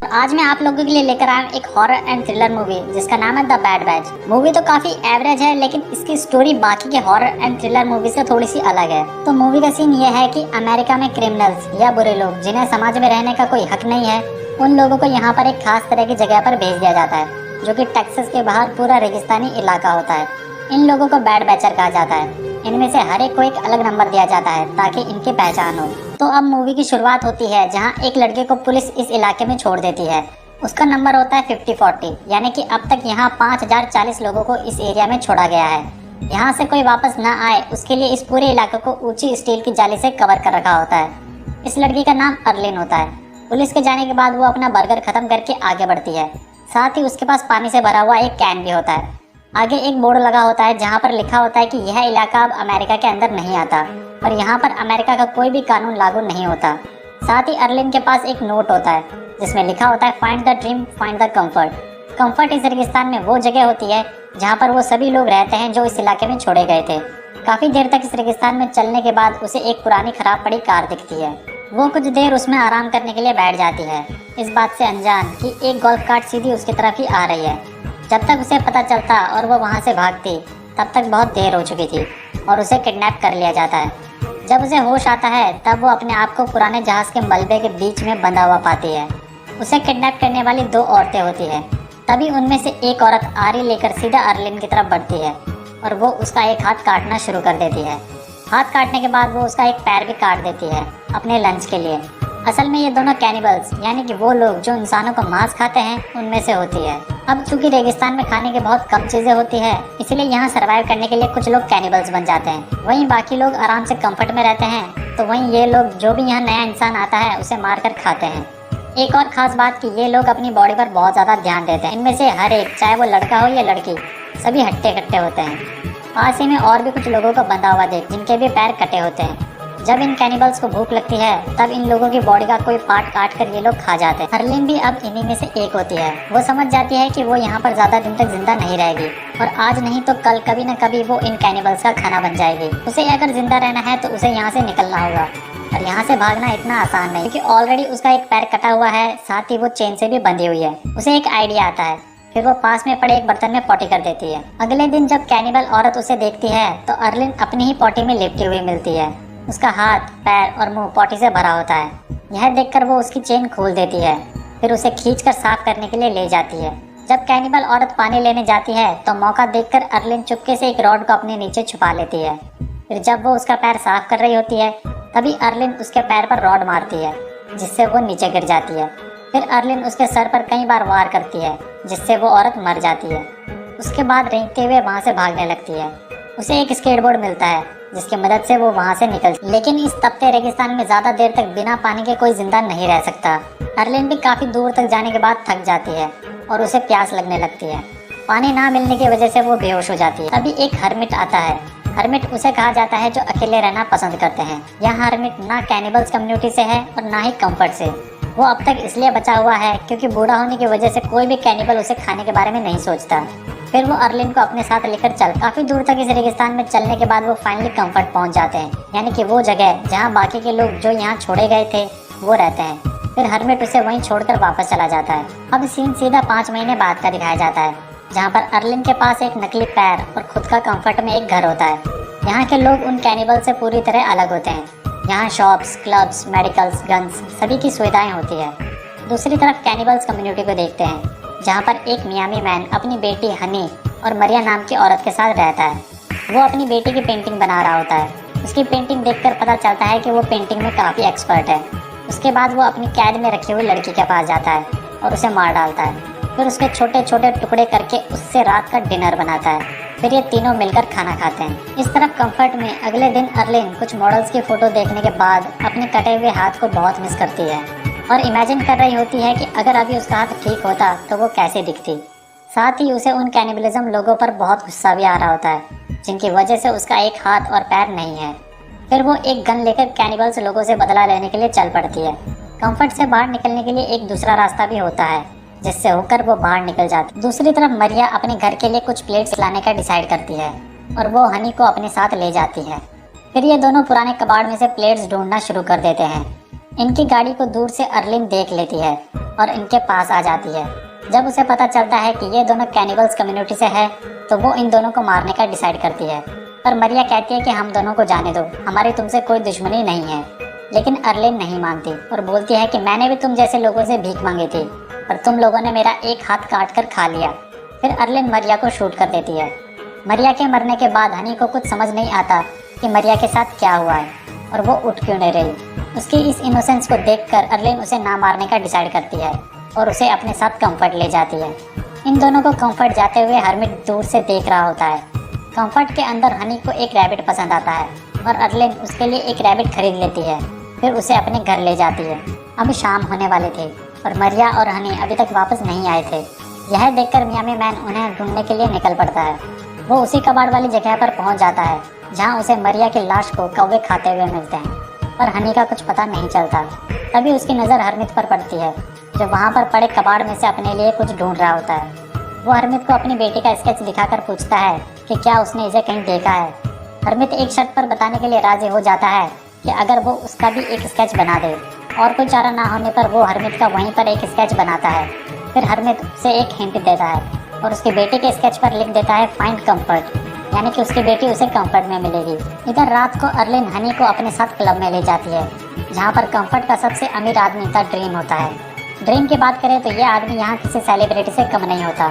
आज मैं आप लोगों के लिए लेकर आया हूँ एक हॉरर एंड थ्रिलर मूवी जिसका नाम है द बैड बैच। मूवी तो काफी एवरेज है, लेकिन इसकी स्टोरी बाकी के हॉरर एंड थ्रिलर मूवी से थोड़ी सी अलग है। तो मूवी का सीन ये है कि अमेरिका में क्रिमिनल्स या बुरे लोग जिन्हें समाज में रहने का कोई हक नहीं है, उन लोगों को यहाँ पर एक खास तरह की जगह पर भेज दिया जाता है, जो कि टेक्सास के बाहर पूरा रेगिस्तानी इलाका होता है। इन लोगों को बैड बैचर कहा जाता है। इनमें से हर एक को एक अलग नंबर दिया जाता है ताकि इनकी पहचान हो। तो अब मूवी की शुरुआत होती है जहां एक लड़के को पुलिस इस इलाके में छोड़ देती है। उसका नंबर होता है 50-40, यानी कि अब तक यहाँ 5040 लोगों को इस एरिया में छोड़ा गया है। यहाँ से कोई वापस ना आए उसके लिए इस पूरे इलाके को ऊंची स्टील की जाली से कवर कर रखा होता है। इस लड़की का नाम अर्लिन होता है। पुलिस के जाने के बाद वो अपना बर्गर खत्म करके आगे बढ़ती है। साथ ही उसके पास पानी से भरा हुआ एक कैन भी होता है। आगे एक बोर्ड लगा होता है जहाँ पर लिखा होता है कि यह इलाका अब अमेरिका के अंदर नहीं आता और यहाँ पर अमेरिका का कोई भी कानून लागू नहीं होता। साथ ही अर्लिन के पास एक नोट होता है जिसमें लिखा होता है find the dream find the comfort. Comfort इस रेगिस्तान में वो जगह होती है जहाँ पर वो सभी लोग रहते हैं जो इस इलाके में छोड़े गए थे। काफी देर तक इस रेगिस्तान में चलने के बाद उसे एक पुरानी खराब पड़ी कार दिखती है। वो कुछ देर उसमें आराम करने के लिए बैठ जाती है, इस बात से अनजान कि एक गोल्फ कार्ट सीधी उसकी तरफ ही आ रही है। जब तक उसे पता चलता और वो वहाँ से भागती तब तक बहुत देर हो चुकी थी और उसे किडनैप कर लिया जाता है। जब उसे होश आता है तब वो अपने आप को पुराने जहाज के मलबे के बीच में बंधा हुआ पाती है। उसे किडनैप करने वाली 2 औरतें होती है। तभी उनमें से एक औरत आरी लेकर सीधा अर्लिन की तरफ बढ़ती है और वो उसका एक हाथ काटना शुरू कर देती है। हाथ काटने के बाद वो उसका एक पैर भी काट देती है अपने लंच के लिए। असल में ये दोनों कैनिबल्स यानी कि वो लोग जो इंसानों को मांस खाते हैं उनमें से होती है। अब चूंकि रेगिस्तान में खाने की बहुत कम चीजें होती है, इसलिए यहाँ सरवाइव करने के लिए कुछ लोग कैनिबल्स बन जाते हैं। वहीं बाकी लोग आराम से कंफर्ट में रहते हैं। तो वहीं ये लोग जो भी यहाँ नया इंसान आता है उसे मारकर खाते हैं। एक और खास बात कि ये लोग अपनी बॉडी पर बहुत ज्यादा ध्यान देते हैं। इनमें से हर एक, चाहे वो लड़का हो या लड़की, सभी हट्टे कट्टे होते हैं। पास ही में और भी कुछ लोगों को बंधा हुआ देख जिनके भी पैर कटे होते हैं। जब इन कैनिबल्स को भूख लगती है तब इन लोगों की बॉडी का कोई पार्ट काट कर ये लोग खा जाते हैं। अर्लिन भी अब इन्हीं में से एक होती है। वो समझ जाती है कि वो यहाँ पर ज्यादा दिन तक जिंदा नहीं रहेगी और आज नहीं तो कल कभी न कभी वो इन कैनिबल्स का खाना बन जाएगी। उसे अगर जिंदा रहना है तो उसे यहाँ से निकलना होगा और यहाँ से भागना इतना आसान नहीं, क्योंकि ऑलरेडी उसका एक पैर कटा हुआ है, साथ ही वो चेन से भी बंधी हुई है। उसे एक आइडिया आता है, फिर वो पास में पड़े एक बर्तन में पॉटी कर देती है। अगले दिन जब कैनिबल औरत उसे देखती है तो अर्लिन अपनी ही पॉटी में लिपटी हुई मिलती है। उसका हाथ, पैर और मुंह पॉटी से भरा होता है। यह देखकर वो उसकी चेन खोल देती है, फिर उसे खींचकर साफ करने के लिए ले जाती है। जब कैनिबल औरत पानी लेने जाती है तो मौका देखकर अर्लिन चुपके से एक रॉड को अपने नीचे छुपा लेती है। फिर जब वो उसका पैर साफ कर रही होती है तभी अर्लिन उसके पैर पर रॉड मारती है, जिससे वो नीचे गिर जाती है। फिर अर्लिन उसके सर पर कई बार वार करती है, जिससे वो औरत मर जाती है। उसके बाद रेंगते हुए वहाँ से भागने लगती है। उसे एक स्केटबोर्ड मिलता है जिसकी मदद से वो वहाँ से निकल। लेकिन इस तपते रेगिस्तान में ज्यादा देर तक बिना पानी के कोई जिंदा नहीं रह सकता। अर्लिन भी काफी दूर तक जाने के बाद थक जाती है और उसे प्यास लगने लगती है। पानी ना मिलने की वजह से वो बेहोश हो जाती है। तभी एक हर्मिट आता है। हर्मिट उसे कहा जाता है जो अकेले रहना पसंद करते हैं। यह हर्मिट ना कैनिबल्स कम्युनिटी से है और ना ही कंफर्ट से। वो अब तक इसलिए बचा हुआ है क्योंकि बूढ़ा होने की वजह से कोई भी कैनिबल उसे खाने के बारे में नहीं सोचता। फिर वो अर्लिन को अपने साथ लेकर काफी दूर तक इस रेगिस्तान में चलने के बाद वो फाइनली कंफर्ट पहुंच जाते हैं, यानी कि वो जगह जहां बाकी के लोग जो यहाँ छोड़े गए थे वो रहते हैं। फिर हर्मिट उसे वहीं छोड़कर वापस चला जाता है। अब सीन सीधा 5 महीने बाद का दिखाया जाता है, जहाँ पर अर्लिन के पास एक नकली पैर और खुद का कंफर्ट में एक घर होता है। यहाँ के लोग उन कैनिबल से पूरी तरह अलग होते हैं। यहाँ शॉप्स, क्लब्स, मेडिकल्स, गन्स सभी की सुविधाएं होती है। दूसरी तरफ कैनिबल्स कम्युनिटी को देखते हैं, जहाँ पर एक मियामी मैन अपनी बेटी हनी और मरिया नाम की औरत के साथ रहता है। वो अपनी बेटी की पेंटिंग बना रहा होता है। उसकी पेंटिंग देखकर पता चलता है कि वो पेंटिंग में काफ़ी एक्सपर्ट है। उसके बाद वो अपनी कैद में रखी हुई लड़की के पास जाता है और उसे मार डालता है। फिर उसके छोटे छोटे टुकड़े करके उससे रात का डिनर बनाता है। फिर ये तीनों मिलकर खाना खाते हैं। इस तरफ कंफर्ट में अगले दिन अर्लिन कुछ मॉडल्स की फोटो देखने के बाद अपने कटे हुए हाथ को बहुत मिस करती है और इमेजिन कर रही होती है कि अगर अभी उसका हाथ ठीक होता तो वो कैसे दिखती। साथ ही उसे उन कैनिबलिज्म लोगों पर बहुत गुस्सा भी आ रहा होता है, जिनकी वजह से उसका एक हाथ और पैर नहीं है। फिर वो एक गन लेकर कैनिबल्स लोगों से बदला लेने के लिए चल पड़ती है। कंफर्ट से बाहर निकलने के लिए एक दूसरा रास्ता भी होता है, जिससे होकर वो बाहर निकल जाती है। दूसरी तरफ मरिया अपने घर के लिए कुछ प्लेट्स लाने का डिसाइड करती है और वो हनी को अपने साथ ले जाती है। फिर ये दोनों पुराने कबाड़ में से प्लेट्स ढूंढना शुरू कर देते हैं। इनकी गाड़ी को दूर से अर्लिन देख लेती है और इनके पास आ जाती है। जब उसे पता चलता है कि ये दोनों कैनिबल्स कम्युनिटी से है तो वो इन दोनों को मारने का डिसाइड करती है। पर मरिया कहती है कि हम दोनों को जाने दो, हमारी तुमसे कोई दुश्मनी नहीं है। लेकिन अर्लिन नहीं मानती और बोलती है कि मैंने भी तुम जैसे लोगों से भीख मांगी थी, पर तुम लोगों ने मेरा एक हाथ काट कर खा लिया। फिर अर्लिन मरिया को शूट कर देती है। मरिया के मरने के बाद हनी को कुछ समझ नहीं आता कि मरिया के साथ क्या हुआ है और वो उठ क्यों नहीं रही। उसकी इस इनोसेंस को देखकर अर्लिन उसे ना मारने का डिसाइड करती है और उसे अपने साथ कंफर्ट ले जाती है। इन दोनों को कंफर्ट जाते हुए हरमिट दूर से देख रहा होता है। कंफर्ट के अंदर हनी को एक रैबिट पसंद आता है और अर्लिन उसके लिए एक रैबिट खरीद लेती है। फिर उसे अपने घर ले जाती है। अब शाम होने वाले थे और मरिया और हनी अभी तक वापस नहीं आए थे। यह देखकर मियामी मैन उन्हें ढूंढने के लिए निकल पड़ता है। वो उसी कबाड़ वाली जगह पर पहुंच जाता है जहां उसे मरिया की लाश को कौवे खाते हुए मिलते हैं, पर हनी का कुछ पता नहीं चलता। तभी उसकी नज़र हरमित पर पड़ती है जो वहां पर पड़े कबाड़ में से अपने लिए कुछ ढूंढ रहा होता है। वो हरमित को अपनी बेटी का स्केच दिखाकर पूछता है कि क्या उसने इसे कहीं देखा है। हरमित एक शर्त पर बताने के लिए राजी हो जाता है कि अगर वो उसका भी एक स्केच बना दे, और कोई चारा ना होने पर वो हरमित का वहीं पर एक स्केच बनाता है। फिर हरमित उसे एक हिंट देता है और उसकी बेटी के स्केच पर लिख देता है फाइंड कंफर्ट, यानी कि उसकी बेटी उसे कंफर्ट में मिलेगी। इधर रात को अर्लिन हनी को अपने साथ क्लब में ले जाती है जहाँ पर कंफर्ट का सबसे अमीर आदमी का ड्रीम होता है। ड्रीम की बात करें तो यह आदमी यहाँ किसी सेलिब्रिटी से कम नहीं होता,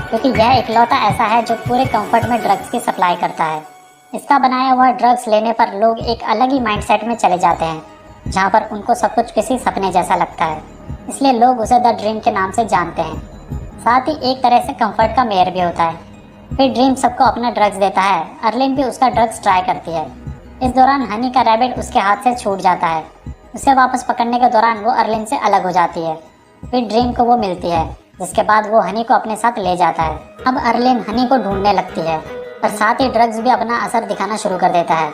क्योंकि यह इकलौता ऐसा है जो पूरे कंफर्ट में ड्रग्स की सप्लाई करता है। इसका बनाया हुआ ड्रग्स लेने पर लोग एक अलग ही माइंडसेट में चले जाते हैं जहाँ पर उनको सब कुछ किसी सपने जैसा लगता है, इसलिए लोग उसे द ड्रीम के नाम से जानते हैं। साथ ही एक तरह से कंफर्ट का मेयर भी होता है। फिर ड्रीम सबको अपना ड्रग्स देता है। अर्लिन भी उसका ड्रग्स ट्राई करती है। इस दौरान हनी का रैबिट उसके हाथ से छूट जाता है। उसे वापस पकड़ने के दौरान वो अर्लिन से अलग हो जाती है। फिर ड्रीम को वो मिलती है, जिसके बाद वो हनी को अपने साथ ले जाता है। अब अर्लिन हनी को ढूंढने लगती है, पर साथ ही ड्रग्स भी अपना असर दिखाना शुरू कर देता है।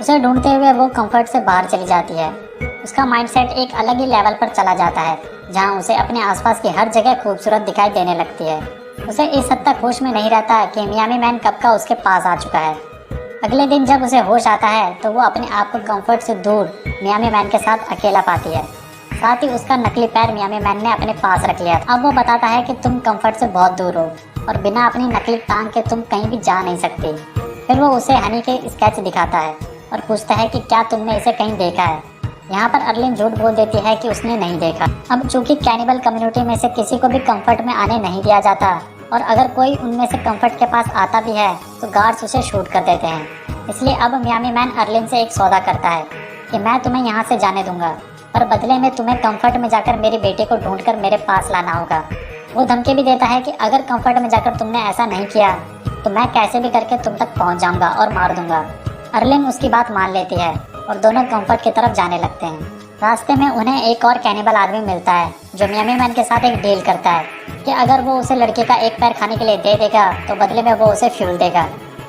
उसे ढूंढते हुए वो कंफर्ट से बाहर चली जाती है। उसका माइंडसेट एक अलग ही लेवल पर चला जाता है जहां उसे अपने आसपास की हर जगह खूबसूरत दिखाई देने लगती है। उसे इस हद तक होश में नहीं रहता कि मियामी मैन कब का उसके पास आ चुका है। अगले दिन जब उसे होश आता है तो वो अपने आप को कंफर्ट से दूर मियामी मैन के साथ अकेला पाती है। साथ ही उसका नकली पैर मियामी मैन ने अपने पास रख लिया। अब वो बताता है कि तुम कंफर्ट से बहुत दूर हो और बिना अपनी नकली टांग के तुम कहीं भी जा नहीं सकती। फिर वो उसे हनी के स्केच दिखाता है और पूछता है कि क्या तुमने इसे कहीं देखा है। यहाँ पर अर्लिन झूठ बोल देती है कि उसने नहीं देखा। अब चूंकि कैनिबल कम्युनिटी में से किसी को भी कंफर्ट में आने नहीं दिया जाता और अगर कोई उनमें से कंफर्ट के पास आता भी है तो गार्ड्स उसे शूट कर देते हैं। इसलिए अब मियामी मैन अर्लिन से एक सौदा करता है कि मैं तुम्हें यहाँ से जाने दूंगा, पर बदले में तुम्हें कंफर्ट में जाकर मेरी बेटी को ढूंढकर मेरे पास लाना होगा। वो धमकी भी देता है कि अगर कंफर्ट में जाकर तुमने ऐसा नहीं किया तो मैं कैसे भी करके तुम तक पहुँच जाऊँगा और मार दूंगा। अर्लिन उसकी बात मान लेती है और दोनों कंफर्ट की तरफ जाने लगते हैं। रास्ते में उन्हें एक और कैनिबल आदमी मिलता है जो मियामी मैन के साथ एक डील करता है कि अगर वो उसे लड़के का एक पैर खाने के लिए दे देगा तो बदले में वो उसे फ्यूल देगा,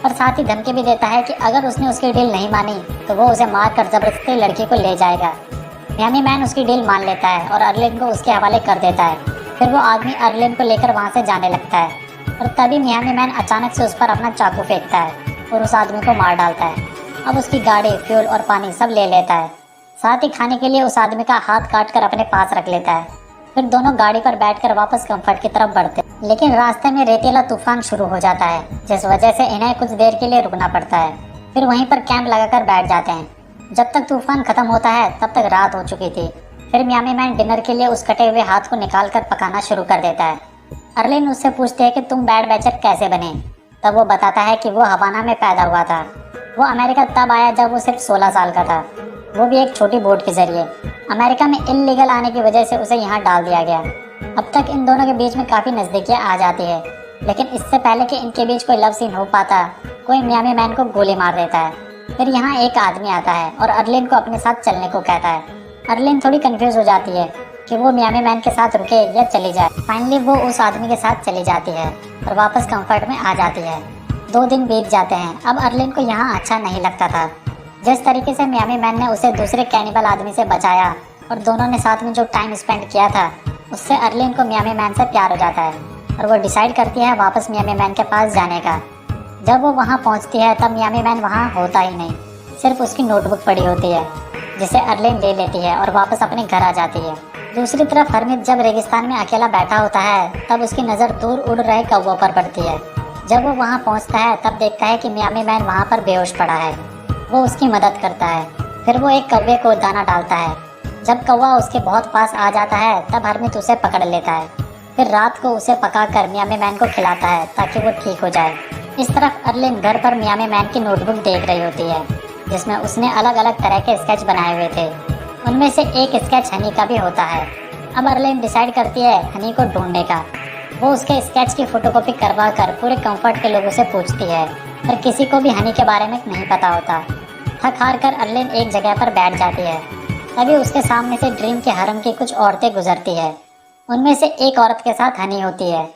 और साथ ही धमकी भी देता है कि अगर उसने उसकी डील नहीं मानी तो वो उसे मार कर जबरदस्ती लड़की को ले जाएगा। मियामी मैन उसकी डील मान लेता है और अर्लिन को उसके हवाले कर देता है। फिर वो आदमी अर्लिन को लेकर वहाँ से जाने लगता है और तभी मियामी मैन अचानक से उस पर अपना चाकू फेंकता है और उस आदमी को मार डालता है। अब उसकी गाड़ी, फ्यूल और पानी सब ले लेता है। साथ ही खाने के लिए उस आदमी का हाथ काट कर अपने पास रख लेता है। फिर दोनों गाड़ी पर बैठकर वापस कंफर्ट की तरफ बढ़ते हैं। लेकिन रास्ते में रेतीला तूफान शुरू हो जाता है, जिस वजह से इन्हें कुछ देर के लिए रुकना पड़ता है। फिर वहीं पर कैंप लगाकर बैठ जाते हैं। जब तक तूफान खत्म होता है तब तक रात हो चुकी थी। फिर मियामी मैन डिनर के लिए उस कटे हुए हाथ को निकाल कर पकाना शुरू कर देता है। अर्लिन उससे पूछती है कि तुम बैड बैचर कैसे बने। तब वो बताता है कि वो हवाना में पैदा हुआ था। वो अमेरिका तब आया जब वो सिर्फ 16 साल का था, वो भी एक छोटी बोट के जरिए। अमेरिका में इल्लीगल आने की वजह से उसे यहाँ डाल दिया गया। अब तक इन दोनों के बीच में काफ़ी नज़दीकियाँ आ जाती है, लेकिन इससे पहले कि इनके बीच कोई लव सीन हो पाता, कोई मियामी मैन को गोली मार देता है। फिर यहाँ एक आदमी आता है और अर्लिन को अपने साथ चलने को कहता है। अर्लिन थोड़ी कंफ्यूज हो जाती है कि वो मियामी मैन के साथ रुके या चली जाए। फाइनली वो उस आदमी के साथ चली जाती है और वापस कंफर्ट में आ जाती है। 2 दिन बीत जाते हैं। अब अर्लिन को यहाँ अच्छा नहीं लगता था। जिस तरीके से मियामी मैन ने उसे दूसरे कैनिबल आदमी से बचाया और दोनों ने साथ में जो टाइम स्पेंड किया था, उससे अर्लिन को मियामी मैन से प्यार हो जाता है और वो डिसाइड करती है वापस मियामी मैन के पास जाने का। जब वो वहाँ पहुँचती है तब मियामी मैन वहाँ होता ही नहीं, सिर्फ उसकी नोटबुक पड़ी होती है जिसे अर्लिन ले लेती है और वापस अपने घर आ जाती है। दूसरी तरफ हरमित जब रेगिस्तान में अकेला बैठा होता है तब उसकी नज़र दूर उड़ रहे कौवों पर पड़ती है। जब वो वहाँ पहुँचता है तब देखता है कि मियामी मैन वहाँ पर बेहोश पड़ा है। वो उसकी मदद करता है। फिर वो एक कौवे को दाना डालता है। जब कौवा उसके बहुत पास आ जाता है तब हरमित उसे पकड़ लेता है। फिर रात को उसे पकाकर मियामी मैन को खिलाता है ताकि वो ठीक हो जाए। इस तरफ अर्लिन घर पर मियामी मैन की नोटबुक देख रही होती है जिसमें उसने अलग अलग तरह के स्केच बनाए हुए थे। उनमें से एक स्केच हनी का भी होता है। अब अर्लिन डिसाइड करती है हनी को ढूंढने का। वो उसके स्केच की फोटोकॉपी करवा कर पूरे कंफर्ट के लोगों से पूछती है पर किसी को भी हनी के बारे में नहीं पता होता। थक हार कर अर्लिन एक जगह पर बैठ जाती है। तभी उसके सामने से ड्रीम के हरम की कुछ औरतें गुजरती है। उनमें से एक औरत के साथ हनी होती है।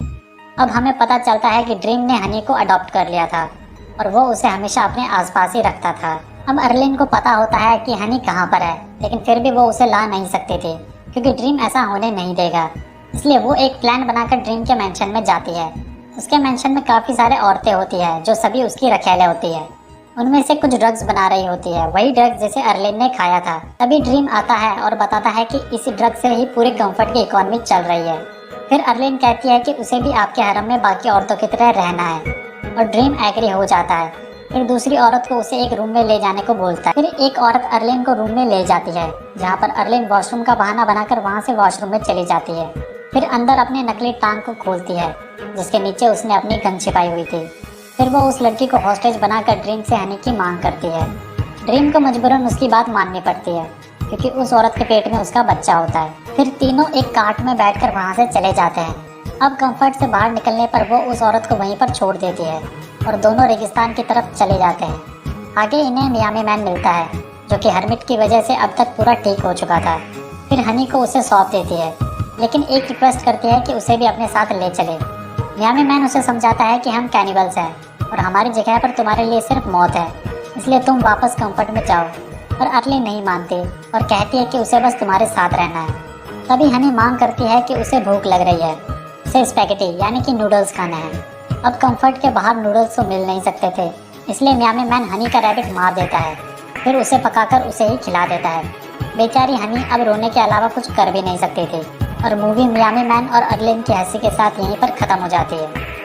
अब हमें पता चलता है कि ड्रीम ने हनी को अडॉप्ट कर लिया था और वो उसे हमेशा अपने आसपास ही रखता था। अब अर्लिन को पता होता है कि हनी कहाँ पर है, लेकिन फिर भी वो उसे ला नहीं सकती थी क्योंकि ड्रीम ऐसा होने नहीं देगा। इसलिए वो एक प्लान बनाकर ड्रीम के मेंशन में जाती है। उसके मेंशन में काफ़ी सारे औरतें होती है जो सभी उसकी रखेले होती है। उनमें से कुछ ड्रग्स बना रही होती है, वही ड्रग्स जिसे अर्लिन ने खाया था। तभी ड्रीम आता है और बताता है कि इसी ड्रग से ही पूरे कंफर्ट की इकोनॉमी चल रही है। फिर अर्लिन कहती है कि उसे भी आपके हरम में बाकी औरतों की तरह रहना है और ड्रीम एग्री हो जाता है। फिर दूसरी औरत को उसे एक रूम में ले जाने को बोलता है। फिर एक औरत अर्लिन को रूम में ले जाती है जहाँ पर अर्लिन वॉशरूम का बहाना बनाकर वहाँ से वॉशरूम में चली जाती है। फिर अंदर अपने नकली टांग को खोलती है जिसके नीचे उसने अपनी गन छिपाई हुई थी। फिर वो उस लड़की को हॉस्टेज बनाकर ड्रीम से हनी की मांग करती है। ड्रीम को मजबूरन उसकी बात माननी पड़ती है क्योंकि उस औरत के पेट में उसका बच्चा होता है। फिर तीनों एक कार्ट में बैठकर वहाँ से चले जाते हैं। अब कंफर्ट से बाहर निकलने पर वो उस औरत को वहीं पर छोड़ देती है और दोनों रेगिस्तान की तरफ चले जाते हैं। आगे इन्हें मियामी मैन मिलता है जो कि हरमिट की वजह से अब तक पूरा ठीक हो चुका था। फिर हनी को उसे सौंप देती है लेकिन एक रिक्वेस्ट करती है कि उसे भी अपने साथ ले चले। मियामी मैन उसे समझाता है कि हम कैनिबल्स हैं और हमारी जगह पर तुम्हारे लिए सिर्फ मौत है, इसलिए तुम वापस कंफर्ट में जाओ। पर अर्लिन नहीं मानती और कहती है कि उसे बस तुम्हारे साथ रहना है। तभी हनी मांग करती है कि उसे भूख लग रही है, उसे स्पैगेटी यानी कि नूडल्स खाना है। अब कंफर्ट के बाहर नूडल्स तो मिल नहीं सकते थे, इसलिए मियामी मैन हनी का रैबिट मार देता है। फिर उसे पकाकर उसे ही खिला देता है। बेचारी हनी अब रोने के अलावा कुछ कर भी नहीं सकती थी और मूवी मियामी मैन और अर्लिन की हंसी के साथ यहीं पर ख़त्म हो जाती है।